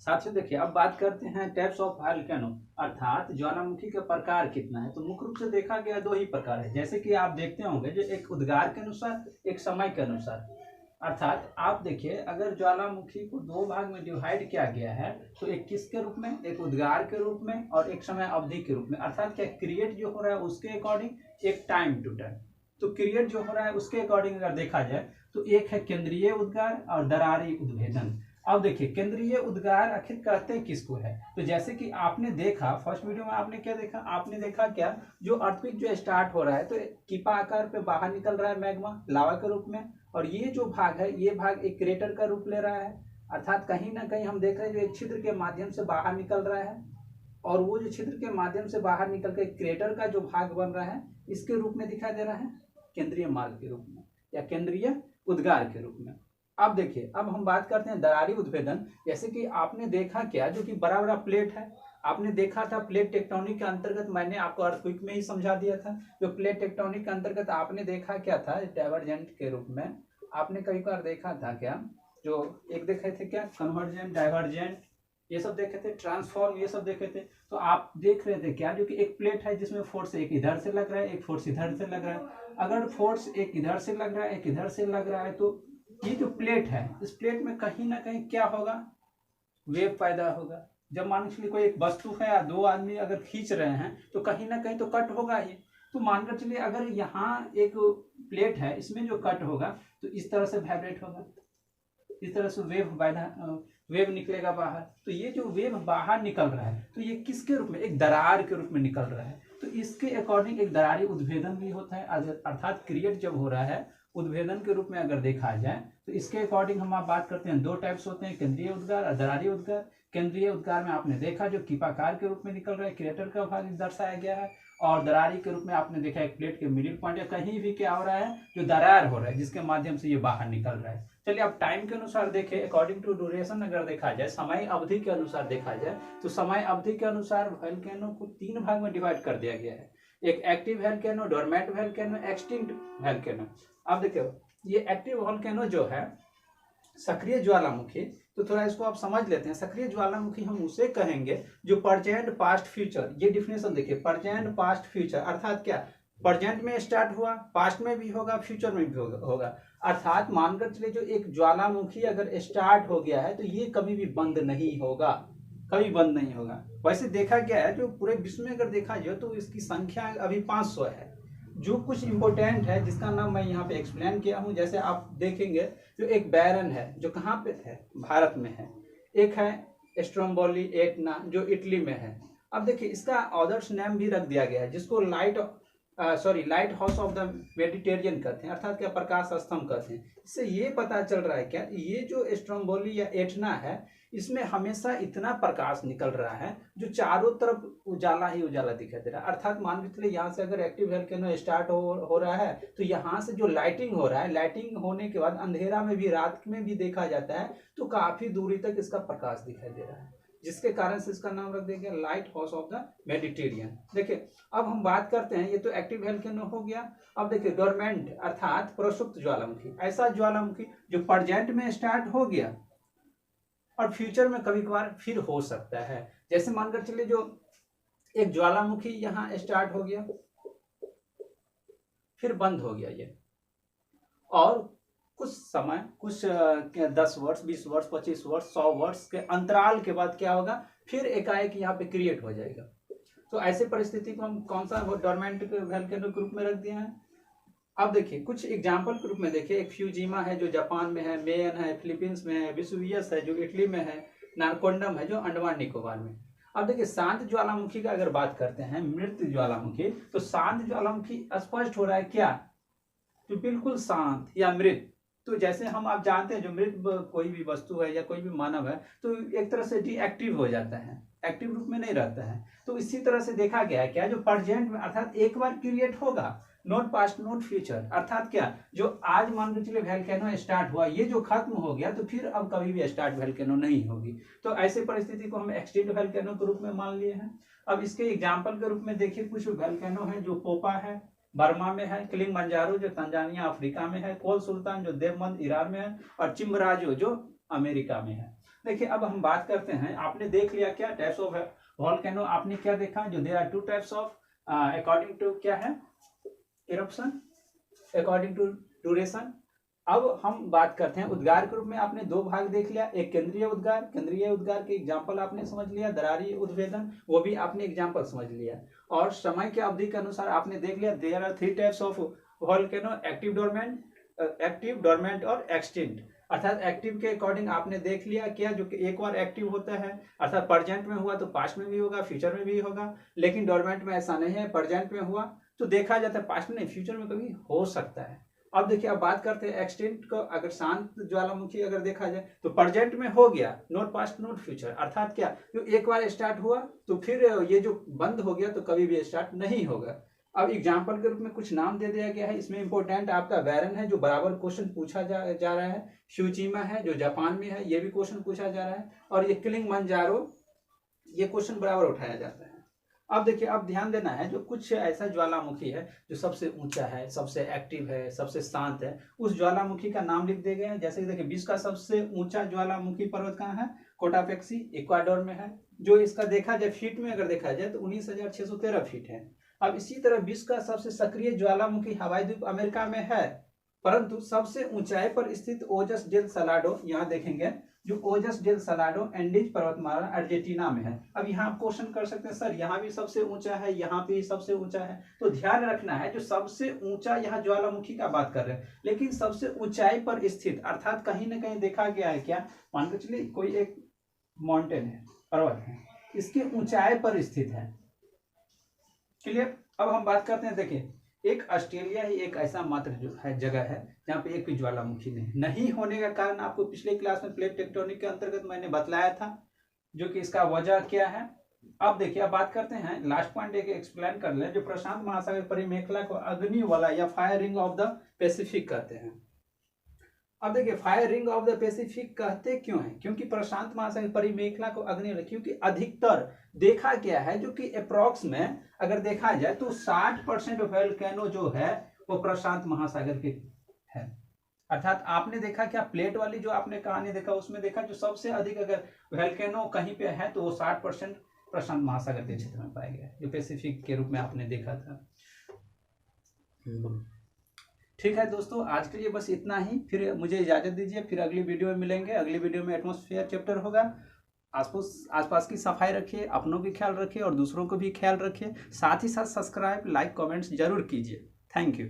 साथियों देखिए, अब बात करते हैं टाइप्स ऑफ वोल्केनो, अर्थात ज्वालामुखी का प्रकार कितना है। तो मुख्य रूप से देखा गया दो ही प्रकार है, जैसे कि आप देखते होंगे, जो एक उद्गार के अनुसार, एक समय के अनुसार। अर्थात आप देखिए, अगर ज्वालामुखी को दो भाग में डिवाइड किया गया है, तो एक किसके रूप में, एक उद्गार के रूप में और एक समय अवधि के रूप में। अर्थात क्या क्रिएट जो हो रहा है उसके अकॉर्डिंग, एक टाइम टू टाइम। तो क्रिएट जो हो रहा है उसके अकॉर्डिंग अगर देखा जाए तो एक है केंद्रीय उद्गार और दरारी उद्भेदन। अब देखिए, केंद्रीय उद्गार आखिर कहते हैं किसको है। तो जैसे कि आपने देखा फर्स्ट वीडियो में, आपने क्या देखा, आपने देखा क्या, जो अर्थक्वेक जो स्टार्ट हो रहा है तो कीपा आकार पे बाहर निकल रहा है मैग्मा लावा के रूप में, और ये जो भाग है ये भाग एक क्रेटर का रूप ले रहा है। अर्थात कहीं ना कहीं हम देख रहे हैं जो एक छिद्र के माध्यम से बाहर निकल रहा है, और वो जो छिद्र के माध्यम से बाहर निकल के क्रेटर का जो भाग बन रहा है इसके रूप में दिखाई दे रहा है, केंद्रीय मार्ग के रूप में या केंद्रीय उद्गार के रूप में। अब देखिए, अब हम बात करते हैं दरारी उद्भेदन। जैसे कि आपने देखा क्या, जो कि बड़ा बड़ा प्लेट है, आपने देखा था प्लेट टेक्टोनिक के अंतर्गत, मैंने आपको अर्थक्वेक में ही समझा दिया था। जो प्लेट टेक्टोनिक के अंतर्गत आपने देखा क्या था, डाइवर्जेंट के रूप में आपने कई बार देखा था क्या, जो एक देखे थे क्या, कन्वर्जेंट, डाइवर्जेंट, ये सब देखे थे, ट्रांसफॉर्म, ये सब देखे थे। तो आप देख रहे थे क्या, जो कि एक प्लेट है जिसमें फोर्स एक इधर से लग रहा है, एक फोर्स इधर से लग रहा है। अगर फोर्स एक इधर से लग रहा है, एक इधर से लग रहा है, तो ये जो प्लेट है, इस प्लेट में कहीं ना कहीं क्या होगा, वेव पैदा होगा। जब मान के चलिए कोई एक वस्तु है या दो आदमी अगर खींच रहे हैं तो कहीं ना कहीं तो कट होगा ही। तो मानकर चलिए, अगर यहाँ एक प्लेट है, इसमें जो कट होगा तो इस तरह से वाइब्रेट होगा, इस तरह से वेव निकलेगा बाहर। तो ये जो वेव बाहर निकल रहा है तो ये किसके रूप में, एक दरार के रूप में निकल रहा है। तो इसके अकॉर्डिंग एक दरारी उद्भेदन भी होता है। अर्थात क्रिएट जब हो रहा है उद्भेदन के रूप में अगर देखा जाए तो इसके अकॉर्डिंग हम आप बात करते हैं, दो टाइप्स होते हैं, केंद्रीय उद्गार और दरारी उद्गार। केंद्रीय उद्गार में आपने देखा जो कीपाकार के रूप में निकल रहा है, क्रिएटर का भाग दर्शाया गया है, और दरारी के रूप में आपने देखा एक प्लेट के मिडिल पॉइंट या कहीं भी क्या हो रहा है, जो दरार हो रहा है जिसके माध्यम से ये बाहर निकल रहा है। चलिए, अब टाइम के अनुसार देखें, अकॉर्डिंग टू ड्यूरेशन अगर देखा जाए, समय अवधि के अनुसार देखा जाए, तो समय अवधि के अनुसार वोल्केनो को तीन भाग में डिवाइड कर दिया गया है। एक active volcano, dormant volcano, extinct volcano. अब देखो, ये एक्टिव वोल्केनो जो है सक्रिय ज्वालामुखी, तो थोड़ा इसको आप समझ लेते हैं। सक्रिय ज्वालामुखी हम उसे कहेंगे जो प्रेजेंट पास्ट फ्यूचर, ये डिफिनेशन देखिए, प्रेजेंट पास्ट फ्यूचर, अर्थात क्या, प्रेजेंट में स्टार्ट हुआ, पास्ट में भी होगा, फ्यूचर में भी होगा। अर्थात मानकर चलिए, जो एक ज्वालामुखी अगर स्टार्ट हो गया है तो ये कभी भी बंद नहीं होगा, कभी बंद नहीं होगा। वैसे देखा गया है, जो पूरे विश्व में अगर देखा जाए तो इसकी संख्या अभी 500 है। जो कुछ इंपॉर्टेंट है जिसका नाम मैं यहाँ पे एक्सप्लेन किया हूँ, जैसे आप देखेंगे, जो एक बैरन है जो कहाँ पे है, भारत में है। एक है स्ट्रोम्बोली एटना जो इटली में है। अब देखिए, इसका ऑथर्स नेम भी रख दिया गया है, जिसको light house of the Mediterranean कहते हैं, अर्थात क्या, प्रकाश स्तंभ कहते हैं। इससे ये पता चल रहा है क्या, ये जो स्ट्रोम्बोली या एटना है, इसमें हमेशा इतना प्रकाश निकल रहा है जो चारों तरफ उजाला ही उजाला दिखाई दे रहा है। अर्थात मान के चलिए, यहाँ से अगर एक्टिव वोल्केनो स्टार्ट हो रहा है तो यहाँ से जो लाइटिंग हो रहा है, लाइटिंग होने के बाद अंधेरा में भी, रात में भी देखा जाता है तो काफी दूरी तक इसका प्रकाश दिखाई दे रहा है, जिसके कारण से इसका नाम रख दिया गया light house of the Mediterranean. देखिए, अब हम बात करते हैं, ये तो एक्टिव वोल्केनो हो गया। अब देखिए, डोरमेंट अर्थात प्रसुप्त ज्वालामुखी, ऐसा ज्वालामुखी जो प्रेजेंट में स्टार्ट हो गया और फ्यूचर में कभी कभार फिर हो सकता है। जैसे मानकर चलिए, जो एक ज्वालामुखी यहाँ स्टार्ट हो गया, फिर बंद हो गया ये, और कुछ समय, कुछ 10 वर्ष, 20 वर्ष, 25 वर्ष, 100 वर्ष के अंतराल के बाद क्या होगा, फिर एकाएक यहाँ पे क्रिएट हो जाएगा। तो ऐसे परिस्थिति को हम कौन सा डोरमेंट वोल्केनो के रूप में रख दिए हैं। अब देखिए, कुछ एग्जाम्पल के रूप में देखिए, एक फ्यूजिमा है जो जापान में है, मेयन है फिलीपींस में है, वेसुवियस है जो इटली में है, नारकोंडम है जो अंडमान निकोबार में। अब देखिए, शांत ज्वालामुखी का अगर बात करते हैं, मृत ज्वालामुखी, तो शांत ज्वालामुखी स्पष्ट हो रहा है क्या, जो बिल्कुल शांत या मृत। तो जैसे हम आप जानते हैं, जो मृत कोई भी वस्तु है या कोई भी मानव है तो एक तरह से डीएक्टिव हो जाता है, एक्टिव रूप में नहीं रहता है। तो इसी तरह से देखा गया है क्या, जो प्रेजेंट में, अर्थात एक बार क्रिएट होगा, नॉट पास्ट नॉट फ्यूचर। अर्थात क्या, जो आज मान के चलिए वोल्केनो स्टार्ट हुआ, ये जो खत्म हो गया तो फिर अब कभी भी स्टार्ट वोल्केनो नहीं होगी। तो ऐसे परिस्थिति को हम एक्सटिंक्ट वोल्केनो के रूप में मान लिए हैं। अब इसके एग्जाम्पल के रूप में देखिए, कुछ वोल्केनो है, जो पोपा है बर्मा में है, किलिमंजारो जो तंजानिया अफ्रीका में है, कोल सुल्तान जो देवबंद ईरान में है, और चिम्बराजो जो अमेरिका में है। देखिए अब हम बात करते हैं, आपने देख लिया क्या टाइप्स ऑफ वोल्केनो, आपने क्या देखा, जो there are 2 types of according to क्या है इरप्शन, अकॉर्डिंग टू ड्यूरेशन। अब हम बात करते हैं उद्गार के रूप में, आपने 2 भाग देख लिया, एक केंद्रीय उद्गार, केंद्रीय उद्गार के एग्जाम्पल आपने समझ लिया, दरारी उद्भेदन वो भी आपने एग्जाम्पल समझ लिया, और समय के अवधि के अनुसार आपने देख लिया there are 3 types of volcano, active dormant और एक्सटिंक्ट। अर्थात एक्टिव के अकॉर्डिंग आपने देख लिया क्या, जो कि एक बार एक्टिव होता है, अर्थात प्रेजेंट में हुआ तो पास्ट में भी होगा, फ्यूचर में भी होगा, लेकिन डोरमेंट में ऐसा नहीं है, प्रेजेंट में हुआ तो देखा जाता है, पास्ट में नहीं फ्यूचर में कभी हो सकता है। अब देखिए अब बात करते हैं एक्सटिंक्ट को, अगर शांत ज्वालामुखी अगर देखा जाए तो प्रेजेंट में हो गया, नॉट पास्ट नॉट फ्यूचर, अर्थात क्या, जो एक बार स्टार्ट हुआ तो फिर ये जो बंद हो गया तो कभी भी स्टार्ट नहीं होगा। अब एग्जाम्पल के रूप में कुछ नाम दे दिया गया है, इसमें इंपॉर्टेंट आपका बैरन है जो बराबर क्वेश्चन पूछा जा रहा है, फ्यूजीमा है जो जापान में है, ये भी क्वेश्चन पूछा जा रहा है, और ये किलिंगमंजारो, ये क्वेश्चन बराबर उठाया जाता है। अब देखिए अब ध्यान देना है, जो कुछ ऐसा ज्वालामुखी है जो सबसे ऊंचा है, सबसे एक्टिव है, सबसे शांत है, उस ज्वालामुखी का नाम लिख दिए गए हैं। जैसे कि देखिए विश्व का सबसे ऊंचा ज्वालामुखी पर्वत कहाँ है, कोटापेक्सी इक्वाडोर में है, जो इसका देखा जाए फीट में अगर देखा जाए तो 19,613 फीट है। अब इसी तरह विश्व का सबसे सक्रिय ज्वालामुखी हवाई द्वीप अमेरिका में है, परंतु सबसे ऊंचाई पर स्थित ओजस डेल सलाडो, यहाँ देखेंगे जो ओजस डेल सलाडो एंडीज पर्वतमाला अर्जेंटीना में है। अब यहाँ आप क्वेश्चन कर सकते हैं सर यहाँ भी सबसे ऊंचा है, यहाँ भी सबसे ऊंचा है, तो ध्यान रखना है जो सबसे ऊंचा यहाँ ज्वालामुखी का बात कर रहे हैं, लेकिन सबसे ऊंचाई पर स्थित, अर्थात कहीं ना कहीं देखा गया है क्या, मान के चलिए कोई एक माउंटेन है, पर्वत है, इसके ऊंचाई पर स्थित है, क्लियर। अब हम बात करते हैं, देखिए एक ऑस्ट्रेलिया ही एक ऐसा मात्र जो है जगह है जहाँ पे एक भी ज्वालामुखी नहीं होने का कारण आपको पिछले क्लास में प्लेट टेक्टोनिक के अंतर्गत मैंने बतलाया था, जो कि इसका वजह क्या है। अब देखिए अब बात करते हैं, लास्ट पॉइंट एक एक्सप्लेन कर ले, जो प्रशांत महासागर परिमेखला को अग्नि वाला या fire ring of the Pacific कहते हैं। अब देखिए fire ring of the Pacific कहते क्यों है, क्योंकि प्रशांत महासागर परिमेखला को अग्नि, क्योंकि अधिकतर देखा गया है जो कि अप्रॉक्स में अगर देखा जाए तो 60% वोल्केनो जो है वो प्रशांत महासागर के है। अर्थात आपने देखा क्या, प्लेट वाली जो आपने कहानी देखा उसमें देखा जो सबसे अधिक अगर वोल्केनो कहीं पे है तो वो 60% प्रशांत महासागर के क्षेत्र में पाया गया, जो पैसिफिक के रूप में आपने देखा था। ठीक है दोस्तों, आज के लिए बस इतना ही, फिर मुझे इजाजत दीजिए, फिर अगली वीडियो में मिलेंगे। अगली वीडियो में एटमॉस्फेयर चैप्टर होगा। आसपास की सफाई रखिए, अपनों की ख्याल रखिए और दूसरों को भी ख्याल रखिए, साथ ही साथ सब्सक्राइब, लाइक, कमेंट्स जरूर कीजिए। Thank you.